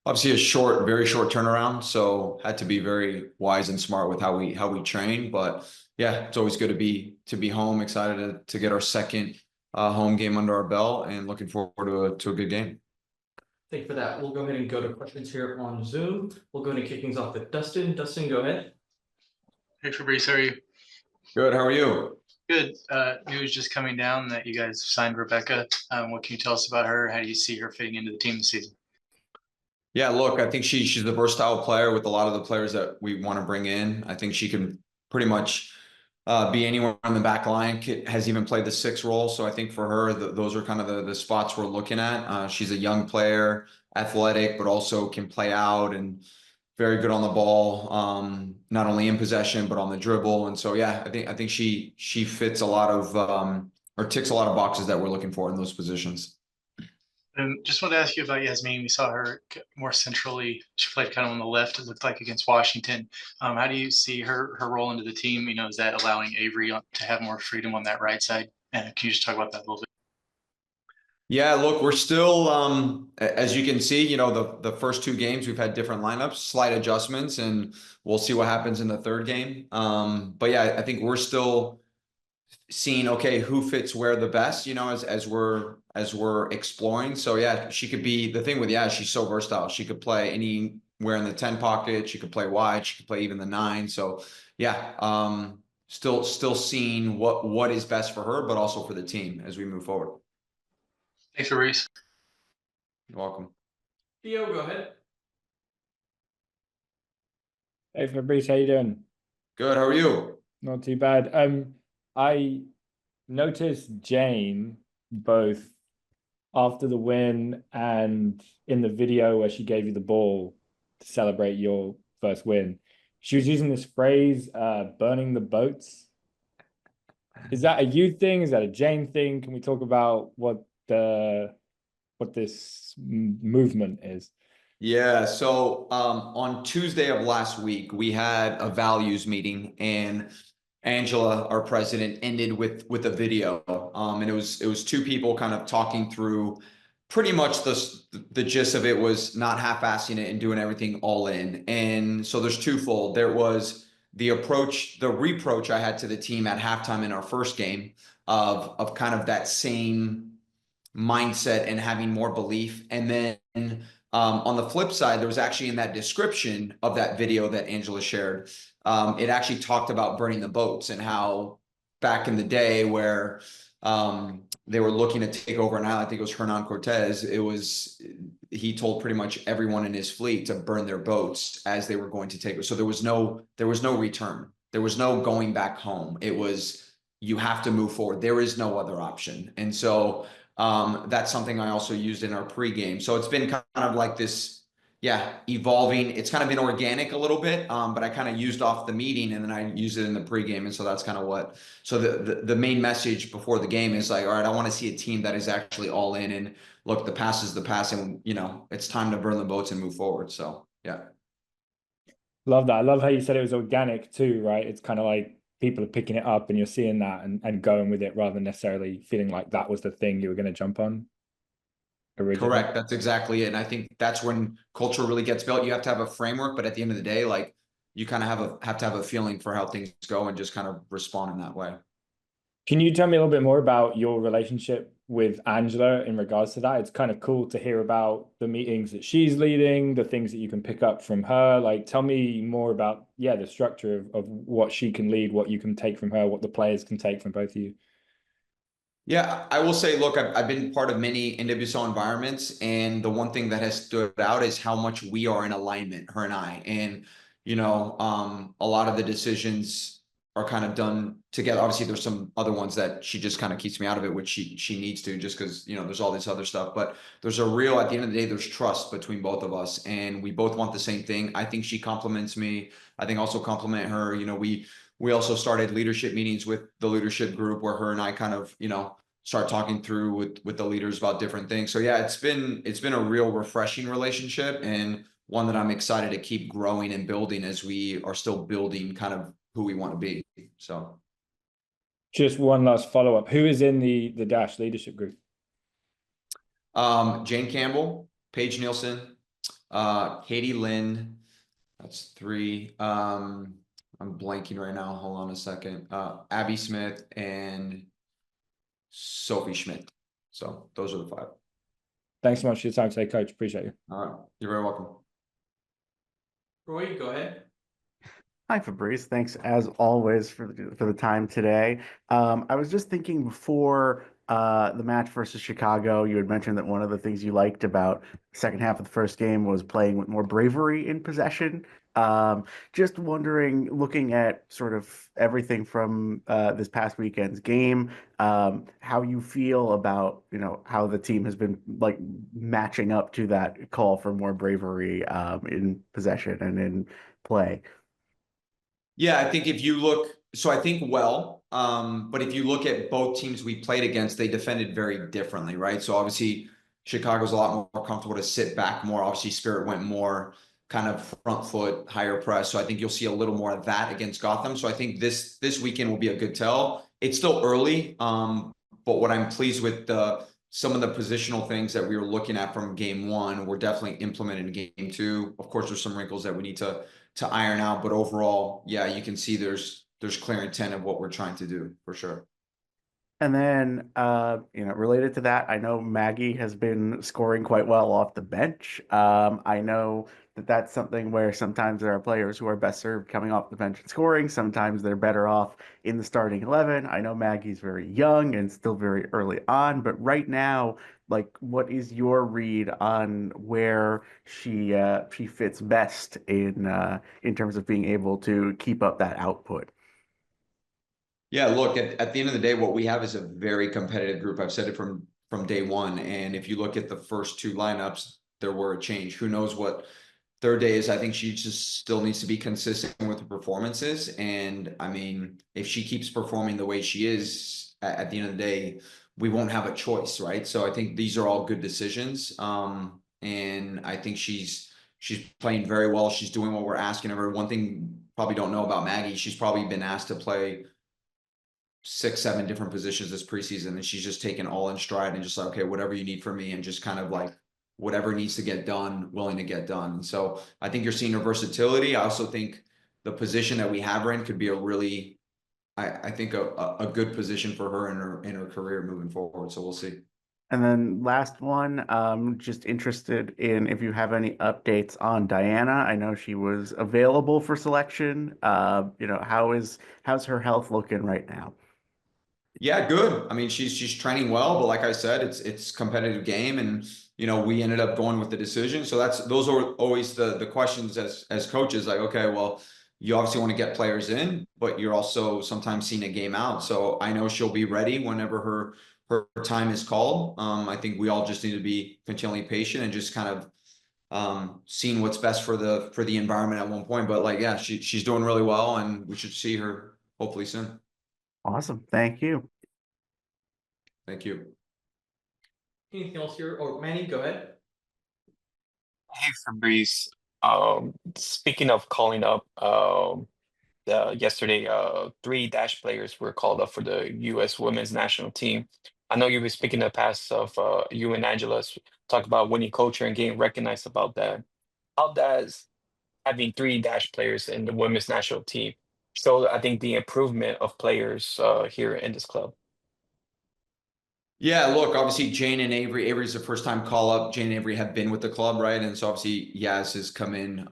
obviously very short turnaround. So had to be very wise and smart with how we train. But yeah, it's always good to be home. Excited to get our second home game under our belt, and looking forward to a good game. Thank you for that. We'll go ahead and go to questions here on Zoom. We'll go ahead and kick things off with Dustin. Dustin, go ahead. Hey Fabrice, how are you? Good. How are you? Good. News just coming down that you guys signed Rebeca. What can you tell us about her? How do you see her fitting into the team this season? Yeah, look, I think she's a versatile player with a lot of the players that we want to bring in. I think she can pretty much be anywhere on the back line. Has even played the 6 role. So I think for her, those are kind of the spots we're looking at. She's a young player, athletic, but also can play out and very good on the ball, not only in possession, but on the dribble. And so, yeah, I think she fits a lot of or ticks a lot of boxes that we're looking for in those positions. And just wanted to ask you about Yasmin. We saw her more centrally. She played kind of on the left, it looked like, against Washington. How do you see her role into the team? Is that allowing Avery to have more freedom on that right side? And can you just talk about that a little bit? Yeah, look, we're still, as you can see, the first 2 games we've had different lineups, slight adjustments, and we'll see what happens in the 3rd game. But yeah, I think we're still seeing, okay, who fits where the best, as we're exploring. So yeah, she could be the thing with, yeah, she's so versatile. She could play anywhere in the 10 pocket. She could play wide. She could play even the 9. So yeah, still seeing what is best for her, but also for the team as we move forward. Thanks, Fabrice. You're welcome. Theo, go ahead. Hey Fabrice, how you doing? Good. How are you? Not too bad. I noticed Jane both after the win and in the video where she gave you the ball to celebrate your first win. She was using this phrase, burning the boats. Is that a you thing? Is that a Jane thing? Can we talk about what this movement is? Yeah, so on Tuesday of last week, we had a values meeting, and Angela, our president, ended with a video. And it was 2 people kind of talking through pretty much the gist of it was not half-assing it and doing everything all in. And so there's twofold. There was the reproach I had to the team at halftime in our first game of kind of that same mindset and having more belief. And then on the flip side, there was actually in that description of that video that Angela shared, it actually talked about burning the boats and how back in the day where they were looking to take over an island, I think it was Hernan Cortez, he told pretty much everyone in his fleet to burn their boats as they were going to take it. So there was no return. There was no going back home. It was, you have to move forward. There is no other option. And so that's something I also used in our pregame. So it's been kind of like this, yeah, evolving. It's kind of been organic a little bit, but I kind of used off the meeting and then I used it in the pregame. And so that's kind of so the main message before the game is like, all right, I want to see a team that is actually all in, and look, the past is the past, and it's time to burn the boats and move forward. So yeah. Love that. I love how you said it was organic too, right? It's kind of like people are picking it up and you're seeing that and going with it rather than necessarily feeling like that was the thing you were going to jump on originally. Correct. That's exactly it. And I think that's when culture really gets built. You have to have a framework, but at the end of the day, like, you kind of have to have a feeling for how things go and just kind of respond in that way. Can you tell me a little bit more about your relationship with Angela in regards to that? It's kind of cool to hear about the meetings that she's leading, the things that you can pick up from her. Like, tell me more about, the structure of what she can lead, what you can take from her, what the players can take from both of you. Yeah, I will say, look, I've been part of many NWSL environments, and the one thing that has stood out is how much we are in alignment, her and I. And, a lot of the decisions are kind of done together. Obviously, there's some other ones that she just kind of keeps me out of it, which she needs to, just because, there's all this other stuff. But there's at the end of the day, there's trust between both of us, and we both want the same thing. I think she compliments me. I think also compliment her. We also started leadership meetings with the leadership group where her and I kind of, start talking through with the leaders about different things. So yeah, it's been a real refreshing relationship, and one that I'm excited to keep growing and building as we are still building kind of who we want to be. So just one last follow-up. Who is in the Dash leadership group? Jane Campbell, Paige Nielsen, Katie Lynn, that's 3. I'm blanking right now. Hold on a second. Abby Smith and Sophie Schmidt. So those are the 5. Thanks so much for your time today, Coach. Appreciate you. All right. You're very welcome. Roy, go ahead. Hi, Fabrice. Thanks as always for the time today. I was just thinking before the match versus Chicago, you had mentioned that one of the things you liked about the second half of the first game was playing with more bravery in possession. Just wondering, looking at sort of everything from this past weekend's game, how you feel about, how the team has been like matching up to that call for more bravery in possession and in play. Yeah, I think if you look, so I think but if you look at both teams we played against, they defended very differently, right? So obviously Chicago's a lot more comfortable to sit back more. Obviously Spirit went more kind of front foot, higher press. So I think you'll see a little more of that against Gotham. So I think this weekend will be a good tell. It's still early, but what I'm pleased with some of the positional things that we were looking at from game 1, we're definitely implementing in game 2. Of course, there's some wrinkles that we need to iron out, but overall, yeah, you can see there's clear intent of what we're trying to do for sure. And then, related to that, I know Maggie has been scoring quite well off the bench. I know that that's something where sometimes there are players who are best served coming off the bench and scoring. Sometimes they're better off in the starting 11. I know Maggie's very young and still very early on, but right now, like, what is your read on where she fits best in terms of being able to keep up that output? Yeah, look, at the end of the day, what we have is a very competitive group. I've said it from day 1. And if you look at the first 2 lineups, there were a change. Who knows what third day is? I think she just still needs to be consistent with her performances. And I mean, if she keeps performing the way she is, at the end of the day, we won't have a choice, right? So I think these are all good decisions. And I think she's playing very well. She's doing what we're asking of her. One thing you probably don't know about Maggie, she's probably been asked to play 6, 7 different positions this preseason, and she's just taken all in stride and just like, okay, whatever you need from me, and just kind of like whatever needs to get done, willing to get done. And so I think you're seeing her versatility. I also think the position that we have her in could be a really, I think a good position for her in her career moving forward. So we'll see. And then last one, just interested in if you have any updates on Diana. I know she was available for selection. How's her health looking right now? Yeah, good. I mean, she's training well, but like I said, it's competitive game, and we ended up going with the decision. So those are always the questions as coaches, like, okay, well, you obviously want to get players in, but you're also sometimes seeing a game out. So I know she'll be ready whenever her time is called. I think we all just need to be continually patient and just kind of seeing what's best for the environment at one point. But like, yeah, she's doing really well, and we should see her hopefully soon. Awesome. Thank you. Thank you. Anything else here? Or Manny, go ahead. Hey Fabrice, speaking of calling up, yesterday, 3 players were called up for the U.S. Women's National Team. I know you were speaking in the past of you and Angela talk about winning culture and getting recognized about that. How does having 3 players in the Women's National Team show, I think, the improvement of players here in this club? Yeah, look, obviously Jane and Avery. Avery's the first time call up. Jane and Avery have been with the club, right? And so obviously Yaz has come in.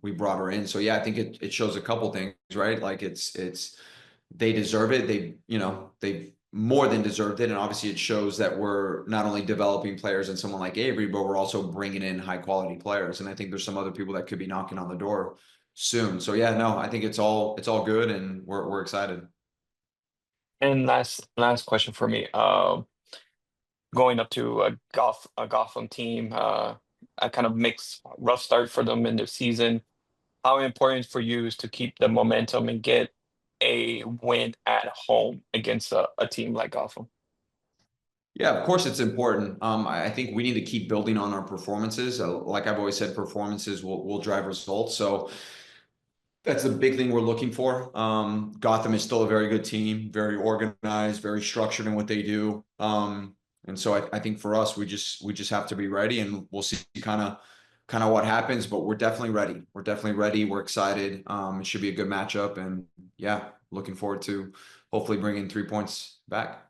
We brought her in. So yeah, I think it shows a couple things, right? Like it's they deserve it. They've more than deserved it. And obviously it shows that we're not only developing players in someone like Avery, but we're also bringing in high quality players. And I think there's some other people that could be knocking on the door soon. So yeah, no, I think it's all good, and we're excited. And last question for me. Going up to a Gotham team, a kind of mixed rough start for them in the season. How important for you is to keep the momentum and get a win at home against a team like Gotham? Yeah, of course it's important. I think we need to keep building on our performances. Like I've always said, performances will drive results. So that's the big thing we're looking for. Gotham is still a very good team, very organized, very structured in what they do. And so I think for us, we just have to be ready, and we'll see kind of kind of what happens, but we're definitely ready. We're definitely ready. We're excited. It should be a good matchup, and yeah, looking forward to hopefully bringing 3 points back.